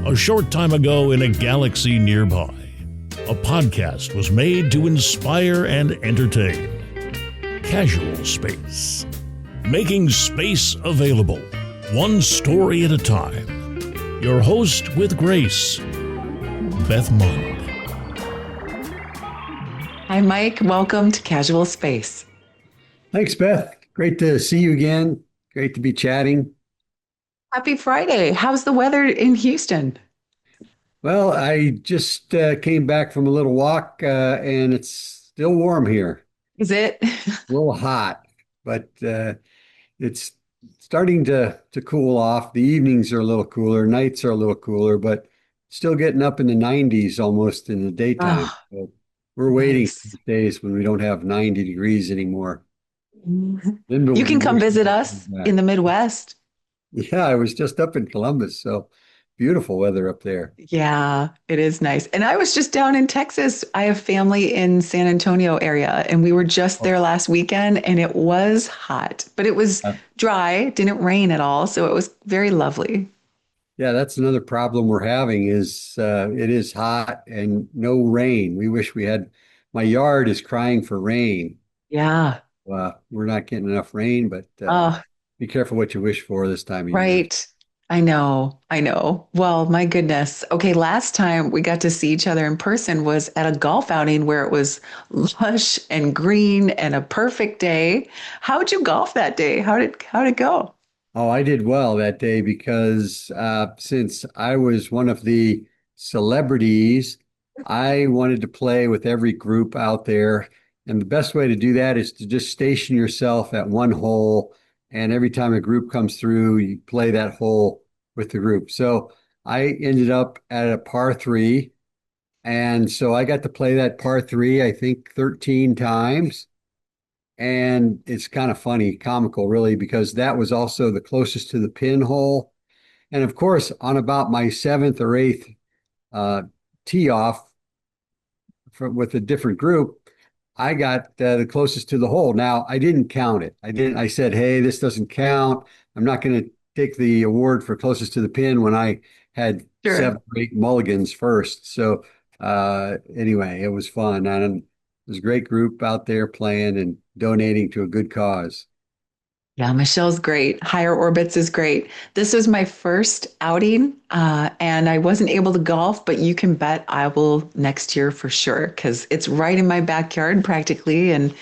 A short time ago in a galaxy nearby, a podcast was made to inspire and entertain. Casual Space. Making space available, one story at a time. Your host with grace, Beth Mund. Hi, Mike. Welcome to Casual Space. Thanks, Beth. Great to see you again. Great to be chatting. Happy Friday. How's the weather in Houston? Well, I just came back from a little walk and it's still warm here. Is it? A little hot, but it's starting to cool off. The evenings are a little cooler, nights are a little cooler, but still getting up in the 90s almost in the daytime. Oh, So we're waiting for nice. the days when we don't have 90 degrees anymore. Then You can come we'll visit us back. in the Midwest. Yeah, I was just up in Columbus, so beautiful weather up there. Yeah, it is nice. And I was just down in Texas. I have family in San Antonio area, and we were just there last weekend, and it was hot, but it was Uh, dry, didn't rain at all, so it was very lovely. Yeah, that's another problem we're having is it is hot and no rain. We wish we had, my yard is crying for rain. Yeah. We're not getting enough rain, but Oh, be careful what you wish for this time of year. right. I know. I know. Well, my goodness. Okay, last time we got to see each other in person was at a golf outing where it was lush and green and a perfect day. How'd you golf that day? How'd it go? Oh, I did well that day because since I was one of the celebrities, I wanted to play with every group out there. And the best way to do that is to just station yourself at one hole. And every time a group comes through, you play that hole with the group. So I ended up at a par three. And so I got to play that par three, I think 13 times. And it's kind of funny, comical, really, because that was also the closest to the pinhole. And of course, on about my seventh or eighth uh, tee off with a different group, I got the closest to the hole. Now, I didn't count it. I didn't. I said, "Hey, this doesn't count. I'm not going to take the award for closest to the pin when I had Sure. seven or eight mulligans first." So anyway, it was fun, and it was a great group out there playing and donating to a good cause. Yeah, Michelle's great. Higher Orbits is great. This was my first outing, and I wasn't able to golf, but you can bet I will next year for sure because it's right in my backyard practically. And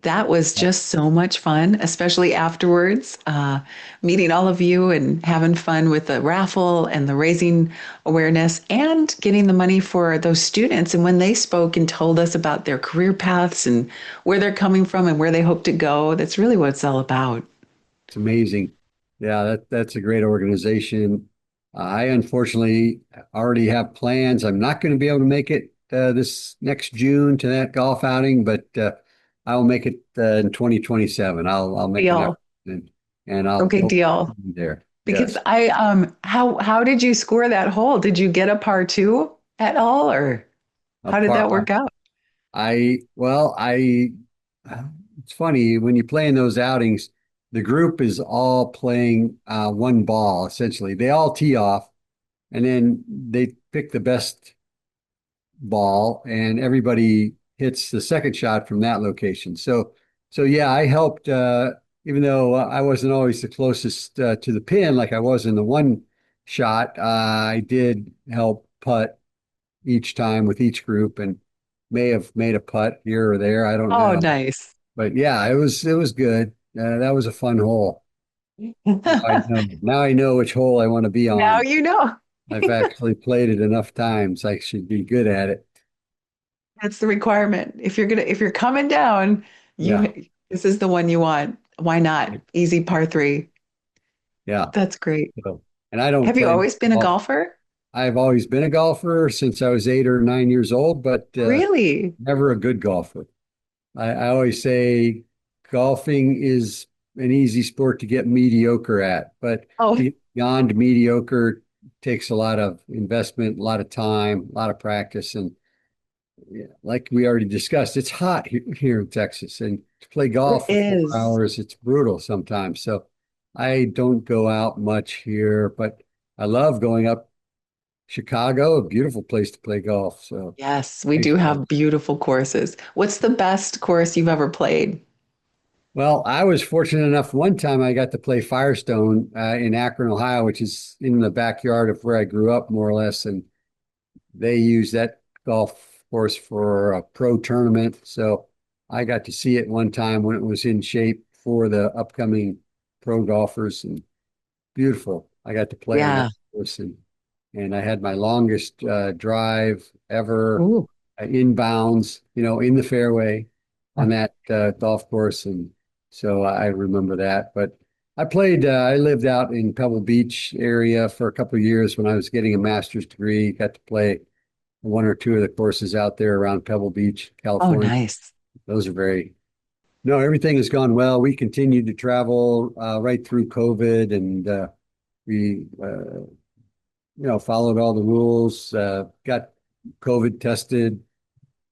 that was just so much fun, especially afterwards, meeting all of you and having fun with the raffle and the raising awareness and getting the money for those students. And when they spoke and told us about their career paths and where they're coming from and where they hope to go, that's really what it's all about. It's amazing. Yeah, that's a great organization. I unfortunately already have plans. I'm not going to be able to make it this next June to that golf outing, but I'll make it in 2027. I'll make an effort Deal. and I'll Okay, hope to deal. be there. Because Yes, how did you score that hole? Did you get a par two at all, or a how did par. that work out? I it's funny when you play in those outings, the group is all playing one ball essentially. They all tee off and then they pick the best ball and everybody hits the second shot from that location. So yeah, I helped even though I wasn't always the closest to the pin like I was in the one shot, I did help putt each time with each group and may have made a putt here or there. I don't Oh, know. nice. But yeah, it was good. That was a fun hole. Now I know which hole I want to be Now on. you know. I've actually played it enough times. I should be good at it. That's the requirement. If you're coming down, Yeah. this is the one you want. Why not? Easy par three. Yeah. That's great. So, and I don't Have you play always been a golf. golfer? I've always been a golfer since I was 8 or 9 years old, but Really? never a good golfer. I always say golfing is an easy sport to get mediocre at, but Oh, to get beyond mediocre takes a lot of investment, a lot of time, a lot of practice. And yeah, like we already discussed, it's hot here in Texas. And to play it golf for four is. hours, it's brutal sometimes. So I don't go out much here, but I love going up Chicago, a beautiful place to play golf. So Yes, we nice do place. have beautiful courses. What's the best course you've ever played? Well, I was fortunate enough one time I got to play Firestone in Akron, Ohio, which is in the backyard of where I grew up, more or less. And they use that golf course for a pro tournament. So I got to see it one time when it was in shape for the upcoming pro golfers, and beautiful. I got to play on that Yeah. course, and I had my longest drive ever Ooh. inbounds, in the fairway on that golf course. And so I remember that. But I lived out in Pebble Beach area for a couple of years when I was getting a master's degree. Got to play one or two of the courses out there around Pebble Beach, Oh, California. nice. Those are no, everything has gone well. We continued to travel right through COVID, and we, followed all the rules, got COVID tested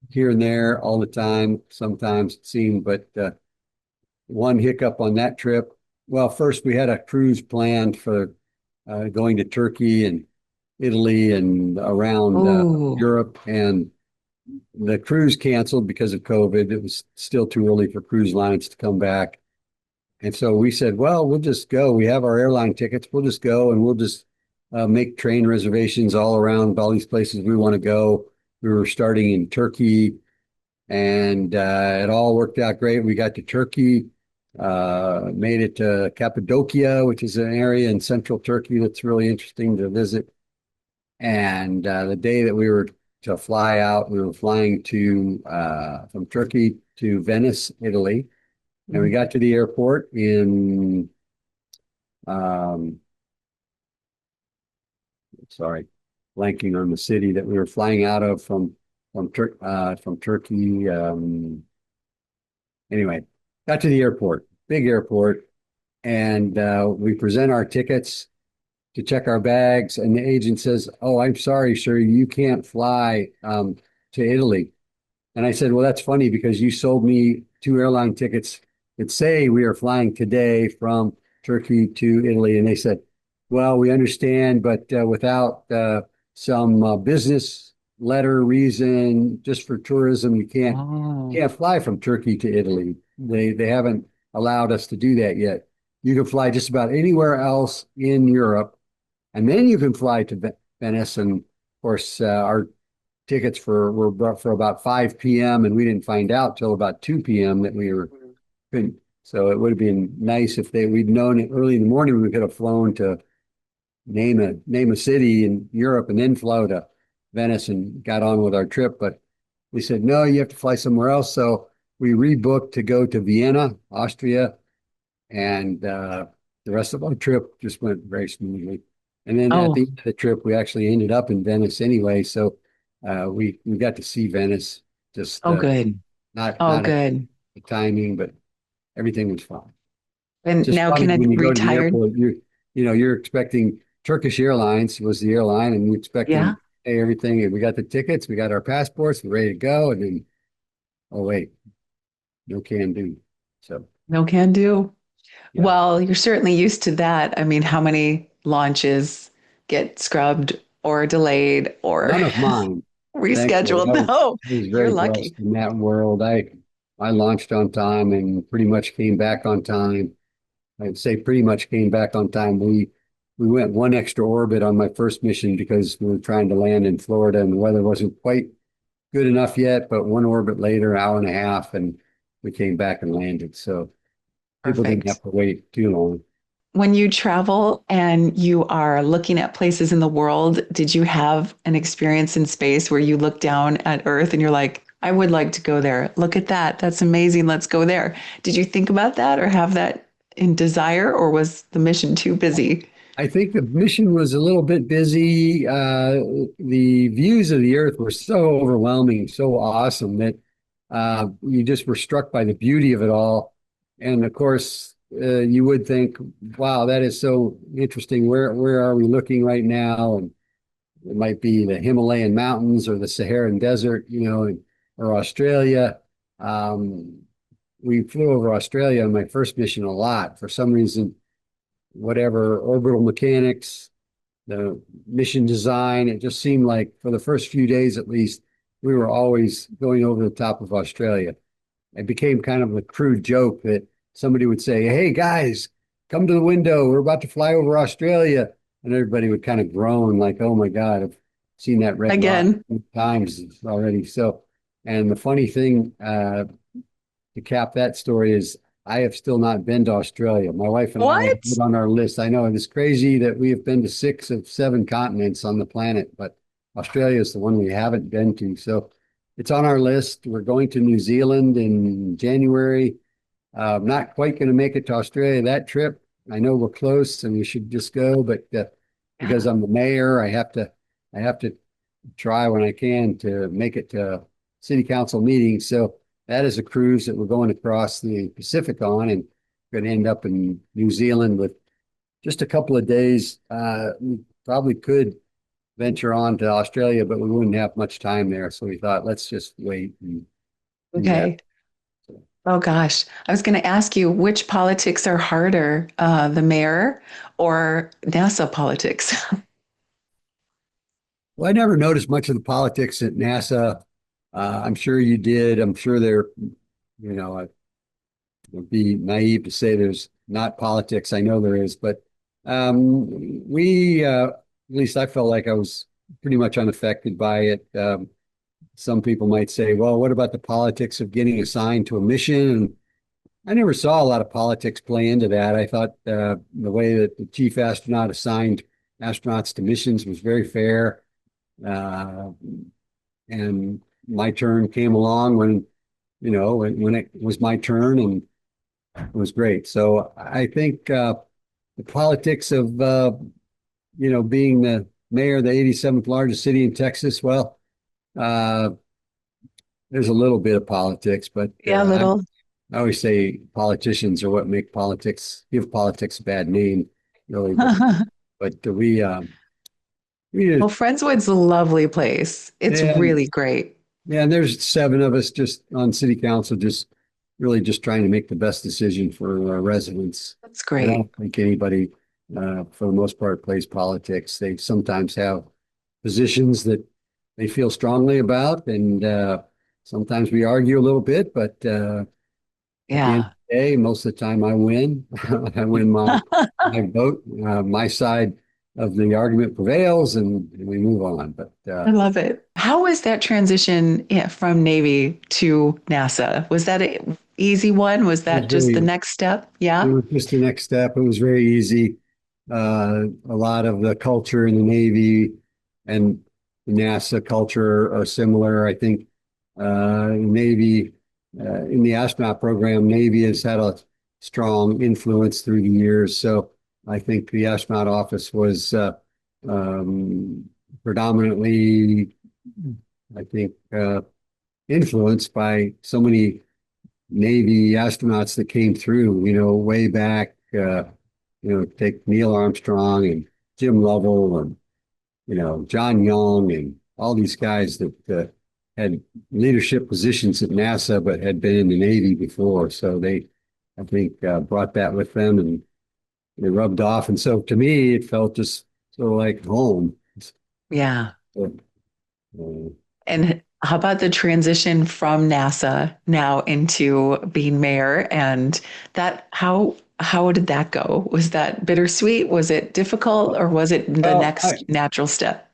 here and there all the time, sometimes it seemed, but one hiccup on that trip. Well, first we had a cruise planned for going to Turkey and Italy and around Oh, Europe, and the cruise canceled because of COVID. It was still too early for cruise lines to come back. And so we said, well, we'll just go. We have our airline tickets. We'll just go and we'll just make train reservations all around all these places we want to go. We were starting in Turkey, and it all worked out great. We got to Turkey, made it to Cappadocia, which is an area in central Turkey that's really interesting to visit. And the day that we were to fly out, we were flying to from Turkey to Venice, Italy. And we mhm. got to the airport in, um, sorry, blanking on the city that we were flying out of from Turkey. Anyway, got to the airport, big airport, and we present our tickets to check our bags, and the agent says, "Oh, I'm sorry, sir, you can't fly to Italy." And I said, well, that's funny because you sold me two airline tickets that say we are flying today from Turkey to Italy. And they said, well, we understand, but without some business letter reason, just for tourism, you Oh, can't fly from Turkey to Italy. They haven't allowed us to do that yet. You can fly just about anywhere else in Europe, and then you can fly to Venice. And of course, our tickets were bought for about 5 p.m. and we didn't find out till about 2 p.m. that we were couldn't. So it would have been nice if we'd known it early in the morning. We could have flown to name a city in Europe and then flew to Venice and got on with our trip. But we said no, you have to fly somewhere else. So we rebooked to go to Vienna, Austria, and the rest of our trip just went very smoothly. And then at oh, the end of the trip, we actually ended up in Venice anyway. So we got to see Venice. Just oh, good. Oh, not at good. the timing, but everything was fine. And Just now funny can I when you go to the retired? airport, you're expecting Turkish Airlines was the airline, and you expect them Yeah. to pay everything. And we got the tickets, we got our passports, we're ready to go, and then oh wait, no can do. So No can do. yeah, Well, you're certainly used to that. I mean, how many launches get scrubbed or delayed or none of mine. Thankfully, rescheduled? No, I was you're very lucky. blessed in that world. I launched on time and pretty much came back on time. I'd say pretty much came back on time. We went one extra orbit on my first mission because we were trying to land in Florida and the weather wasn't quite good enough yet, but one orbit later, hour and a half, and we came back and landed. So people didn't Perfect. have to wait too long. When you travel and you are looking at places in the world, did you have an experience in space where you look down at Earth and you're like, I would like to go there. Look at that. That's amazing. Let's go there. Did you think about that or have that in desire, or was the mission too busy? I think the mission was a little bit busy. The views of the Earth were so overwhelming, so awesome that you just were struck by the beauty of it all. And of course, you would think, "Wow, that is so interesting. Where are we looking right now?" And it might be the Himalayan mountains or the Saharan desert, or Australia. Um, we flew over Australia on my first mission a lot. For some reason, whatever orbital mechanics, the mission design. It just seemed like for the first few days, at least, we were always going over the top of Australia. It became kind of a crude joke that somebody would say, "Hey guys, come to the window. We're about to fly over Australia." And everybody would kind of groan like, "Oh my God, I've seen that red line Again. times already." So, and the funny thing to cap that story is I have still not been to Australia. My wife and I have What? it on our list. I know it is crazy that we have been to 6 of 7 continents on the planet, but Australia is the one we haven't been to. So it's on our list. We're going to New Zealand in January. I'm not quite going to make it to Australia that trip. I know we're close and we should just go, but because Yeah. I'm the mayor, I have to try when I can to make it to city council meetings. So that is a cruise that we're going across the Pacific on, and going to end up in New Zealand with just a couple of days. We probably could venture on to Australia, but we wouldn't have much time there. So we thought, let's just wait and do that. Okay. Oh gosh. I was going to ask you which politics are harder, the mayor or NASA politics? Well, I never noticed much of the politics at NASA. I'm sure you did. I'm sure I would be naive to say there's not politics. I know there is, but at least I felt like I was pretty much unaffected by it. Some people might say, well, what about the politics of getting assigned to a mission? And I never saw a lot of politics play into that. I thought the way that the chief astronaut assigned astronauts to missions was very fair. Uh, and my turn came along when it was my turn, and it was great. So I think the politics of being the mayor of the 87th largest city in Texas, well, uh, there's a little bit of politics, but Yeah, little. I always say politicians are what make give politics a bad name, really. But we Well, Friendswood's a lovely place. It's and really great. yeah, and there's 7 of us just on city council, just really just trying to make the best decision for our residents. That's I great. don't think anybody, for the most part, plays politics. They sometimes have positions that they feel strongly about, and sometimes we argue a little bit, but at the end of Yeah. the day, most of the time I win. I win my vote. My side of the argument prevails, and we move on. But I love it. How was that transition from Navy to NASA? Was that an easy one? Was it was that just the very next step? It Yeah. was just the next step. It was very easy. A lot of the culture in the Navy and the NASA culture are similar. I think Navy, in the astronaut program, Navy has had a strong influence through the years. So I think the astronaut office was um, predominantly, I think, influenced by so many Navy astronauts that came through, way back, take Neil Armstrong and Jim Lovell and, John Young and all these guys that had leadership positions at NASA but had been in the Navy before. So I think, brought that with them and they rubbed off. And so to me, it felt just sort of like home. Yeah. So, uh, And how about the transition from NASA now into being mayor? And that how did that go? Was that bittersweet? Was it difficult, or was it the well, next natural step?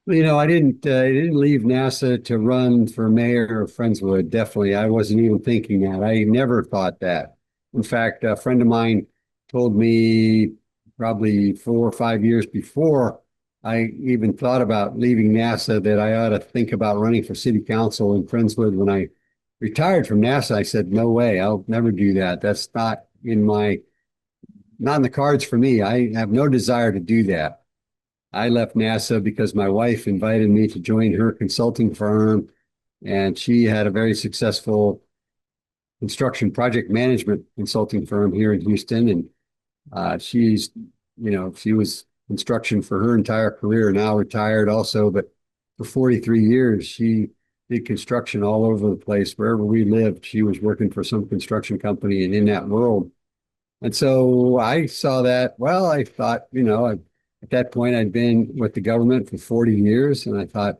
I didn't leave NASA to run for mayor of Friendswood. Definitely. I wasn't even thinking that. I never thought that. In fact, a friend of mine told me probably 4 or 5 years before I even thought about leaving NASA that I ought to think about running for city council in Friendswood. When I retired from NASA, I said, no way, I'll never do that. That's not in the cards for me. I have no desire to do that. I left NASA because my wife invited me to join her consulting firm, and she had a very successful construction project management consulting firm here in Houston. And she was construction for her entire career, now retired also, but for 43 years, she did construction all over the place. Wherever we lived, she was working for some construction company and in that world. And so I saw that. Well, I thought, at that point, I'd been with the government for 40 years, and I thought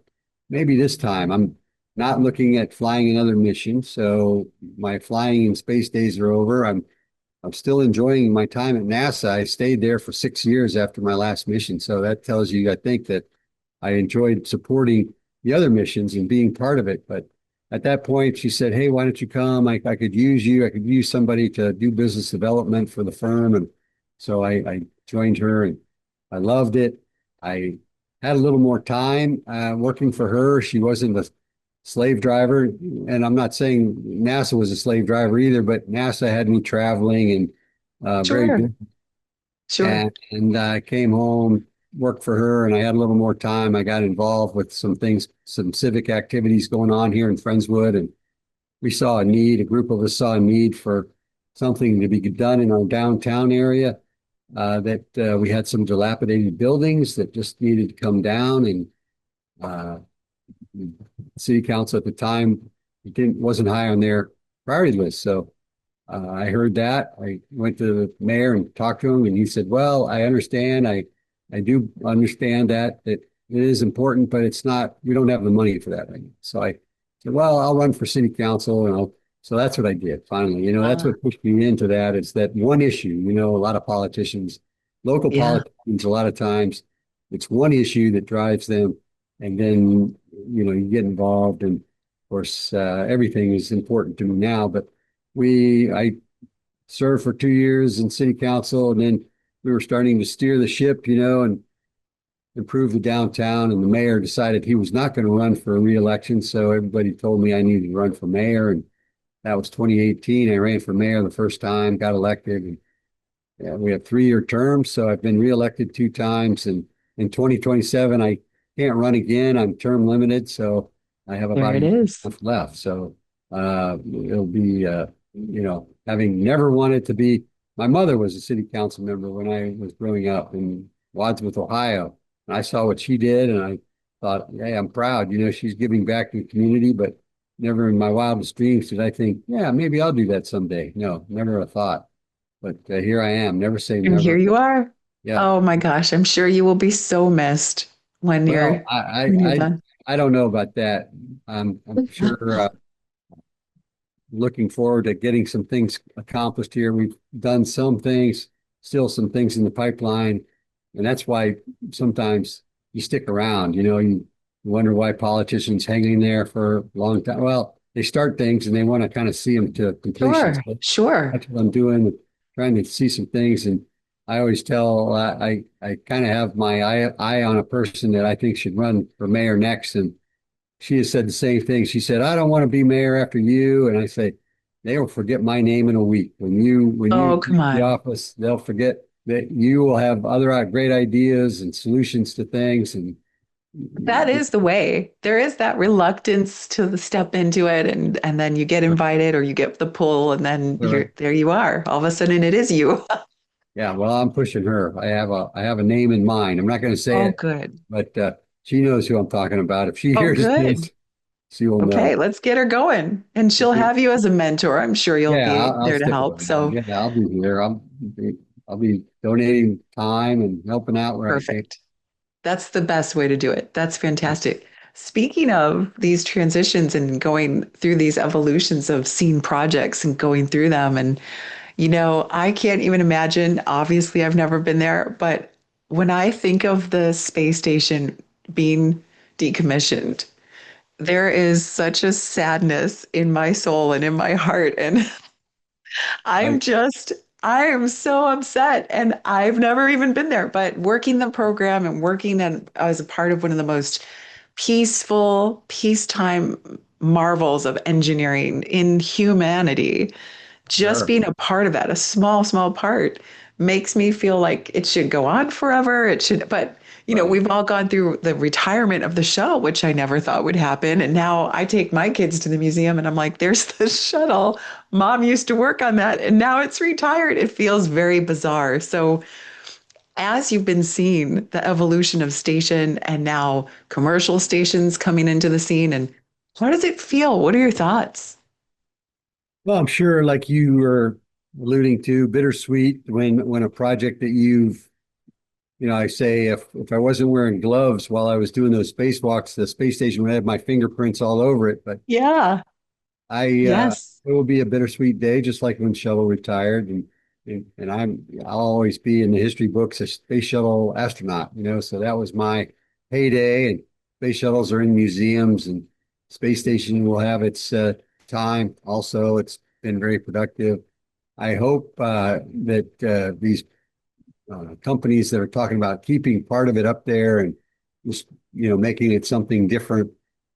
maybe this time I'm not looking at flying another mission. So my flying and space days are over. I'm still enjoying my time at NASA. I stayed there for 6 years after my last mission. So that tells you, I think, that I enjoyed supporting the other missions and being part of it. But at that point, she said, "Hey, why don't you come? I could use you. I could use somebody to do business development for the firm." And so I joined her and I loved it. I had a little more time working for her. She wasn't a slave driver. And I'm not saying NASA was a slave driver either, but NASA had me traveling and very Sure. good. Sure. And I came home, worked for her, and I had a little more time. I got involved with some things, some civic activities going on here in Friendswood, and we saw a need. A group of us saw a need for something to be done in our downtown area. That we had some dilapidated buildings that just needed to come down, and uh, city council at the time wasn't high on their priority list. So I heard that. I went to the mayor and talked to him, and he said, "Well, I understand. I do understand that it is important, but it's not. We don't have the money for that right now." So I said, "Well, I'll run for city council, and I'll." So that's what I did finally. That's Uh, what pushed me into that. Is that one issue? A lot of politicians, local yeah. politicians, a lot of times, it's one issue that drives them, and then you get involved, and of course, everything is important to me now, but I served for 2 years in city council, and then we were starting to steer the ship, and improve the downtown. And the mayor decided he was not going to run for a re-election, so everybody told me I needed to run for mayor, and that was 2018. I ran for mayor the first time, got elected, and yeah, we have 3-year terms, so I've been reelected 2 times. And in 2027, I can't run again. I'm term limited, so I have There about a it year is. left. So it'll be, having never wanted to be. My mother was a city council member when I was growing up in Wadsworth, Ohio, and I saw what she did, and I thought, hey, I'm proud. She's giving back to the community, but never in my wildest dreams did I think, yeah, maybe I'll do that someday. No, never a thought. But here I am. Never say And here never. you are. Yeah. Oh my gosh, I'm sure you will be so missed when Well, you're when you're done. I don't know about that. I'm sure looking forward to getting some things accomplished here. We've done some things, still some things in the pipeline, and that's why sometimes you stick around. You wonder why politicians hang in there for a long time. Well, they start things and they want to kind of see them to completion. Sure, So sure. that's what I'm doing, trying to see some things. And I always tell I kind of have my eye on a person that I think should run for mayor next, and she has said the same thing. She said, "I don't want to be mayor after you." And I say, they will forget my name in a week. When you Oh, come leave the on. office, they'll forget that you will have other great ideas and solutions to things. And That is the way. There is that reluctance to step into it and then you get invited or you get the pull and then uh, you're there you are. All of a sudden it is you. yeah, well, I'm pushing her. I have a name in mind. I'm not going to say Oh, it, good. but she knows who I'm talking about. If she Oh, hears good. this, she will Okay, know. let's get her going. And she'll have you as a mentor. I'm sure you'll Yeah, be I'll there to stick help. around. So Yeah, I'll be here. I'll be donating time and helping out where I can. perfect. That's the best way to do it. That's fantastic. Speaking of these transitions and going through these evolutions of scene projects and going through them, and I can't even imagine. Obviously, I've never been there, but when I think of the space station being decommissioned, there is such a sadness in my soul and in my heart. And I, I am so upset. And I've never even been there, but working the program and working as a part of one of the most peaceful, peacetime marvels of engineering in humanity, just sure. being a part of that, a small, small part, makes me feel like it should go on forever. It should, but Right. we've all gone through the retirement of the shuttle, which I never thought would happen. And now I take my kids to the museum and I'm like, there's the shuttle. Mom used to work on that and now it's retired. It feels very bizarre. So, as you've been seeing the evolution of station and now commercial stations coming into the scene, and how does it feel? What are your thoughts? Well, I'm sure, like you were alluding to, bittersweet when a project that you've I say if I wasn't wearing gloves while I was doing those spacewalks, the space station would have my fingerprints all over it. But Yeah. Yes. it will be a bittersweet day, just like when Shuttle retired, and I'll always be in the history books a space shuttle astronaut. So that was my heyday, and space shuttles are in museums, and space station will have its time. Also, it's been very productive. I hope that these companies that are talking about keeping part of it up there and just making it something different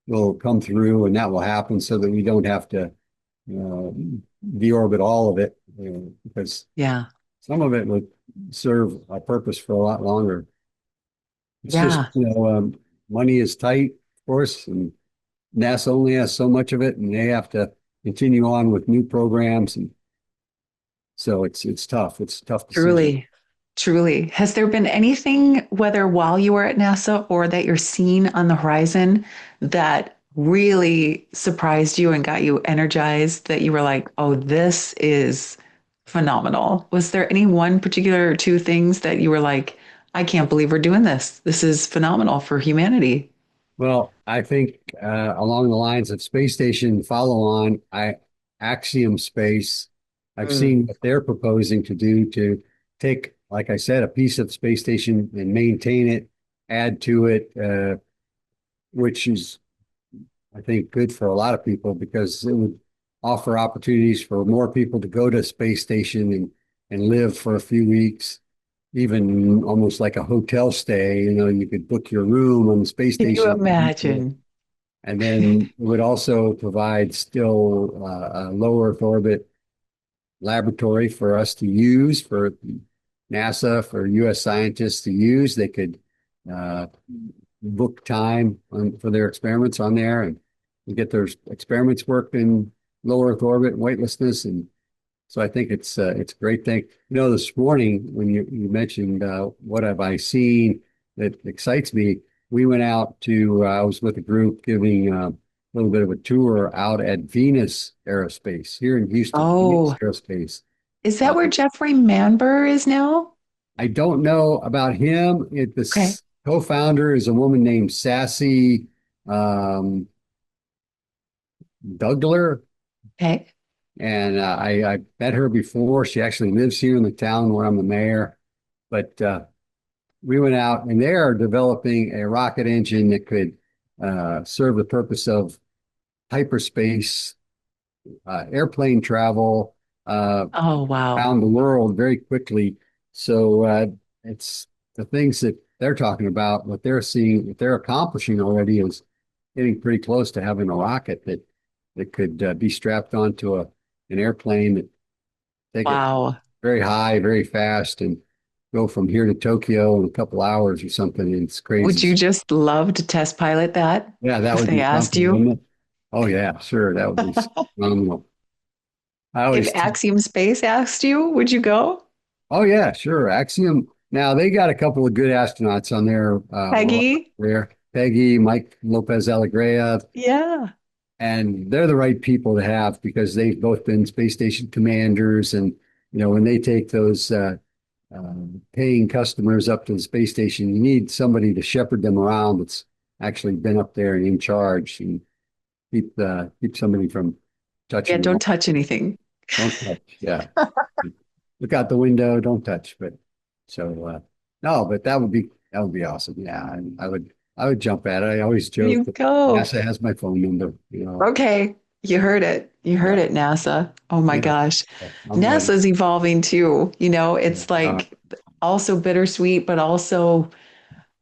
will come through, and that will happen so that we don't have to uh, deorbit all of it, because Yeah. some of it would serve a purpose for a lot longer. It's just, Yeah. money is tight, of course, and NASA only has so much of it, and they have to continue on with new programs, and so it's tough. It's a tough decision. Truly, truly. Has there been anything, whether while you were at NASA or that you're seeing on the horizon, that really surprised you and got you energized that you were like, oh, this is phenomenal? Was there any one particular or two things that you were like, I can't believe we're doing this? This is phenomenal for humanity. Well, I think along the lines of space station follow on, Axiom Space, I've Mm. seen what they're proposing to do to take, like I said, a piece of the space station and maintain it, add to it, which is, I think, good for a lot of people because it would offer opportunities for more people to go to a space station and live for a few weeks, even almost like a hotel stay. You could book your room on the space Can you station. imagine? And then it would also provide still a low Earth orbit laboratory for us to use, for NASA, for US scientists to use. They could uh, book time for their experiments on there and get their experiments worked in low Earth orbit and weightlessness. And so I think it's a great thing. This morning when you mentioned what have I seen that excites me, we went out to I was with a group giving a little bit of a tour out at Venus Aerospace here in Houston, Venus Oh, Aerospace. is that Uh, where Jeffrey Manber is now? I don't know about him. Okay. This co-founder is a woman named Sassy um, Dougler, Okay. and I met her before. She actually lives here in the town where I'm the mayor. But we went out and they are developing a rocket engine that could serve the purpose of hyperspace, airplane travel Oh, wow. around the world very quickly. So it's the things that they're talking about, what they're seeing, what they're accomplishing already is getting pretty close to having a rocket that could be strapped onto an airplane that take it Wow. very high, very fast, and go from here to Tokyo in a couple hours or something. And it's Would you crazy. just love to test pilot that Yeah, that if would they be asked something, you? wouldn't it? Oh yeah, sure. That would be phenomenal. I If always, Axiom Space asked you, would you go? oh yeah, sure. Axiom. Now they got a couple of good astronauts on there. Peggy? There, Peggy, Mike Lopez Alegría, Yeah. and they're the right people to have because they've both been space station commanders. And when they take those paying customers up to the space station, you need somebody to shepherd them around that's actually been up there and in charge and keep somebody from Yeah, touching them. don't touch anything. Don't touch. Yeah. Look out the window, don't touch. But so no, but that would be awesome. Yeah, I would jump at it. I always There joke you that go. NASA has my phone number. Okay. You heard it. You heard Yeah, it, NASA. Oh my yeah. gosh. I'm ready. NASA's evolving too. Yeah. It's like also bittersweet, but also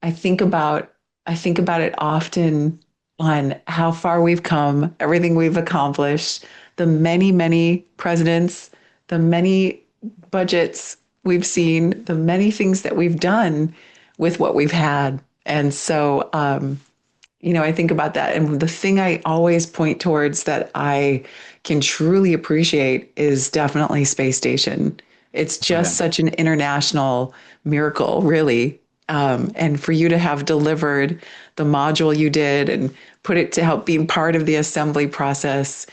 I think about I think about it often on how far we've come, everything we've accomplished, the many, many presidents, the many budgets we've seen, the many things that we've done with what we've had. And so I think about that. And the thing I always point towards that I can truly appreciate is definitely Space Station. It's Oh, yeah. just such an international miracle, really. And for you to have delivered the module you did and put it to help being part of the assembly process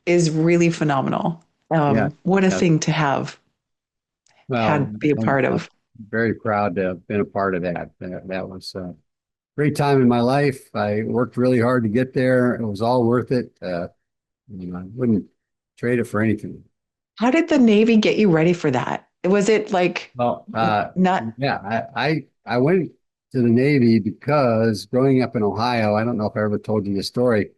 is really phenomenal. Yeah. What a Yeah. thing to have Well, had be a part of. very proud to have been a part of that. That was a great time in my life. I worked really hard to get there. It was all worth it. I wouldn't trade it for anything. How did the Navy get you ready for that? Was it like Well, not yeah, I went to the Navy because growing up in Ohio, I don't know if I ever told you this story.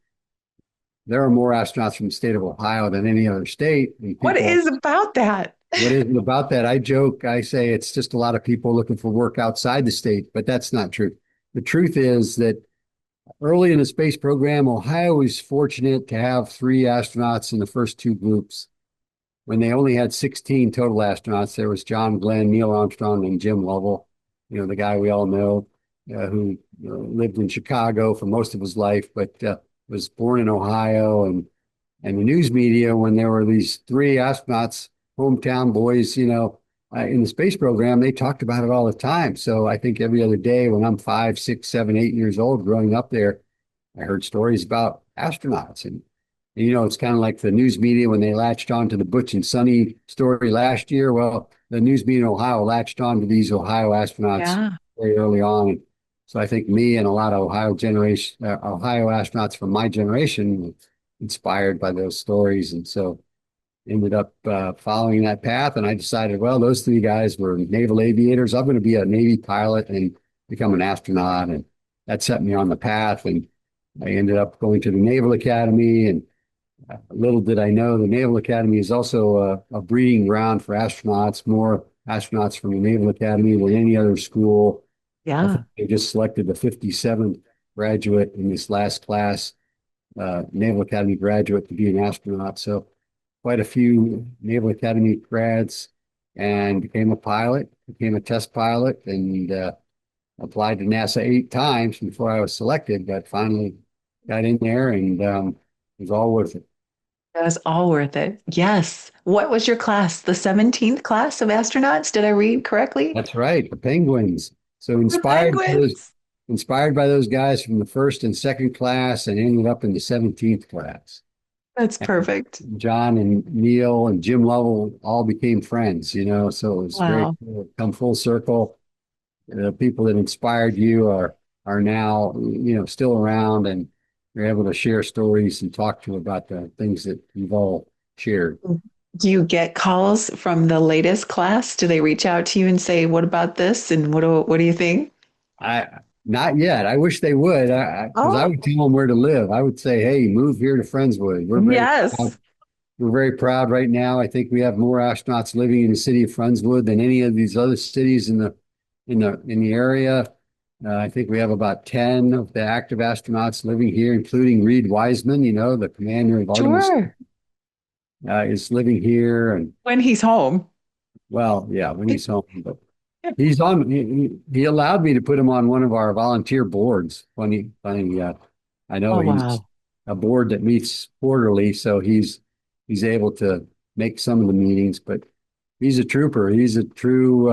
There are more astronauts from the state of Ohio than any other state. And what people, is about that? what is it about that? I joke, I say it's just a lot of people looking for work outside the state, but that's not true. The truth is that early in the space program, Ohio was fortunate to have three astronauts in the first two groups. When they only had 16 total astronauts, there was John Glenn, Neil Armstrong, and Jim Lovell, the guy we all know, who lived in Chicago for most of his life, but was born in Ohio. And the news media, when there were these three astronauts, hometown boys, in the space program, they talked about it all the time. So I think every other day when I'm 5, 6, 7, 8 years old growing up there, I heard stories about astronauts. And it's kind of like the news media when they latched on to the Butch and Sonny story last year. Well, the news media in Ohio latched on to these Ohio astronauts Yeah. very early on. And so I think me and a lot of Ohio astronauts from my generation were inspired by those stories. And so ended up following that path. And I decided, well, those three guys were naval aviators. I'm going to be a Navy pilot and become an astronaut. And that set me on the path. And I ended up going to the Naval Academy. And little did I know, the Naval Academy is also a breeding ground for astronauts, more astronauts from the Naval Academy than any other school. I think Yeah. they just selected the 57th graduate in this last class, Naval Academy graduate to be an astronaut. So quite a few Naval Academy grads and became a pilot, became a test pilot, and applied to NASA 8 times before I was selected, but finally got in there and it was all worth it. That was all worth it. Yes. What was your class? The 17th class of astronauts? Did I read correctly? That's right, the Penguins. So The Penguins. inspired by those guys from the first and second class and ended up in the 17th class. That's And perfect. John and Neil and Jim Lovell all became friends, so it was very Wow. cool to come full circle. The people that inspired you are now, still around and you're able to share stories and talk to about the things that you've all shared. Do you get calls from the latest class? Do they reach out to you and say, "What about this?" and what do you think? I Not yet. I wish they would, because I Oh, would tell them where to live. I would say, "Hey, move here to Friendswood. yes. We're very proud right now. I think we have more astronauts living in the city of Friendswood than any of these other cities in the area. I think we have about 10 of the active astronauts living here, including Reed Wiseman, the commander of Artemis, Sure. is living here. And When he's home. well, yeah, when he's home, but he's on. He allowed me to put him on one of our volunteer boards. Funny. I know Oh, he's wow. a board that meets quarterly, so he's able to make some of the meetings. But he's a trooper. He's a true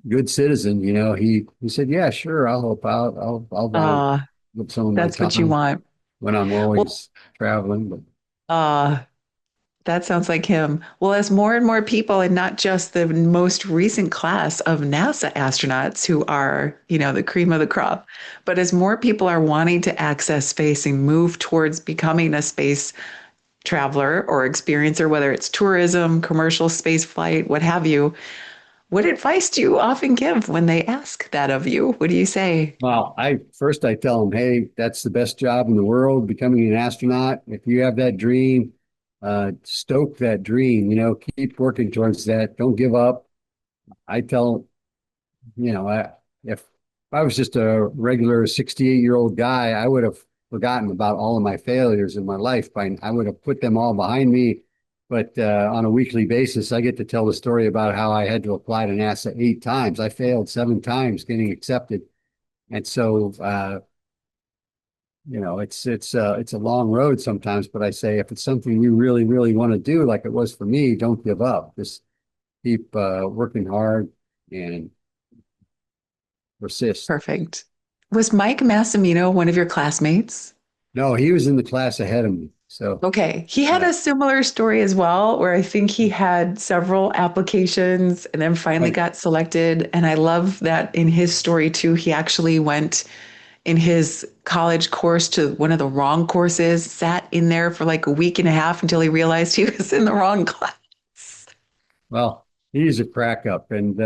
good citizen. He said, "Yeah, sure, I'll help out. I'll volunteer Uh, with some of my that's what you time want. when I'm Well, always traveling." But uh, that sounds like him. Well, as more and more people, and not just the most recent class of NASA astronauts who are, the cream of the crop, but as more people are wanting to access space and move towards becoming a space traveler or experiencer, whether it's tourism, commercial space flight, what have you, what advice do you often give when they ask that of you? What do you say? well, I tell them, hey, that's the best job in the world, becoming an astronaut. If you have that dream, stoke that dream, keep working towards that. Don't give up. I tell, if I was just a regular 68-year-old guy, I would have forgotten about all of my failures in my life. I would have put them all behind me. But on a weekly basis, I get to tell the story about how I had to apply to NASA 8 times. I failed 7 times getting accepted. And so, it's a long road sometimes, but I say if it's something you really, really want to do, like it was for me, don't give up. Just keep working hard and persist. Perfect. Was Mike Massimino one of your classmates? No, he was in the class ahead of me. So Okay. He had a similar story as well, where I think he had several applications and then finally right. got selected. And I love that in his story too, he actually went in his college course to one of the wrong courses, sat in there for like a week and a half until he realized he was in the wrong class. Well, he's a crack up. And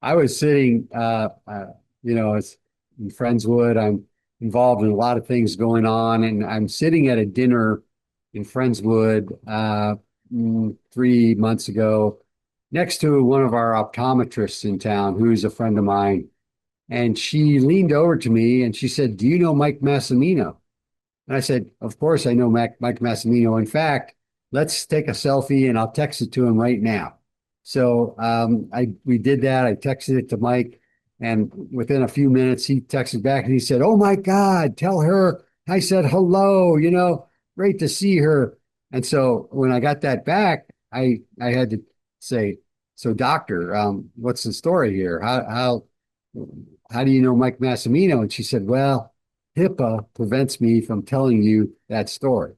I was sitting, it's in Friendswood. I'm involved in a lot of things going on, and I'm sitting at a dinner in Friendswood 3 months ago next to one of our optometrists in town, who's a friend of mine. And she leaned over to me and she said, "Do you know Mike Massimino?" And I said, "Of course I know Mike Massimino. In fact, let's take a selfie and I'll text it to him right now." So we did that. I texted it to Mike, and within a few minutes, he texted back and he said, "Oh my God, tell her I said hello. Great to see her." And so when I got that back, I had to say, "So, doctor, what's the story here? How do you know Mike Massimino?" And she said, "Well, HIPAA prevents me from telling you that story."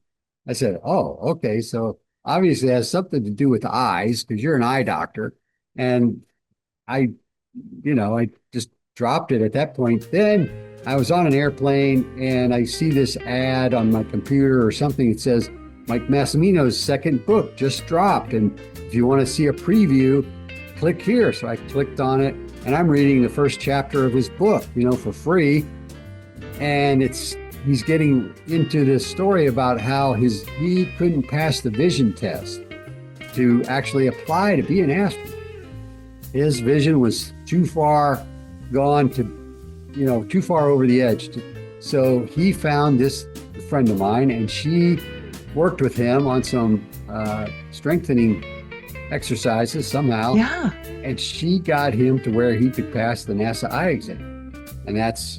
I said, "Oh, okay. So obviously it has something to do with eyes because you're an eye doctor." And I, I just dropped it at that point. Then I was on an airplane and I see this ad on my computer or something. It says, "Mike Massimino's second book just dropped. And if you want to see a preview, click here." So I clicked on it and I'm reading the first chapter of his book, for free. And he's getting into this story about how he couldn't pass the vision test to actually apply to be an astronaut. His vision was too far gone too far over the edge. So he found this friend of mine, and she worked with him on some strengthening exercises somehow. Yeah. And she got him to where he could pass the NASA eye exam. And that's,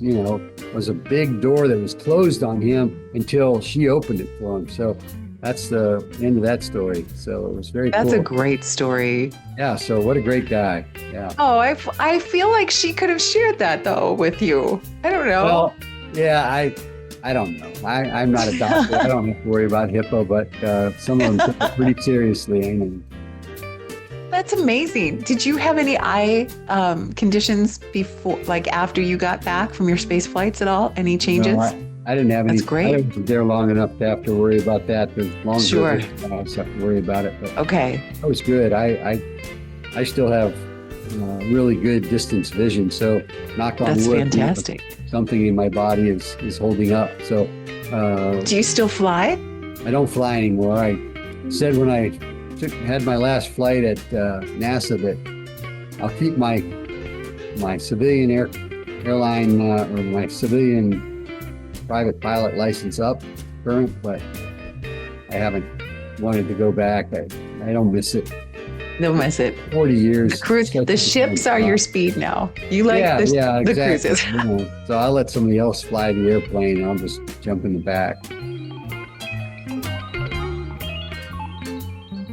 was a big door that was closed on him until she opened it for him. So that's the end of that story. So it was very cool. That's a great story. Yeah. So what a great guy. Yeah. Oh, I feel like she could have shared that though with you. I don't know. Well, yeah, I don't know. I'm not a doctor. I don't have to worry about HIPAA, but some of them take it pretty seriously. I know. That's amazing. Did you have any eye conditions before, like after you got back from your space flights at all? Any changes? No, I didn't have any. That's great. I wasn't there long enough to have to worry about that. The longer Sure. I have to worry about it. But Okay. that was good. I still have really good distance vision. So knock on That's wood. fantastic. Something in my body is holding up. So Do you still fly? I don't fly anymore. I said when I had my last flight at NASA that I'll keep my civilian airline or my civilian private pilot license up current, but I haven't wanted to go back. I don't miss it. Don't miss it. 40 years. The ships are your speed now. You like the exactly. cruises. So I'll let somebody else fly the airplane and I'll just jump in the back.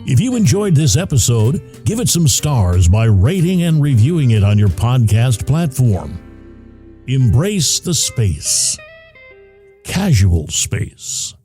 If you enjoyed this episode, give it some stars by rating and reviewing it on your podcast platform. Embrace the space. Casual space.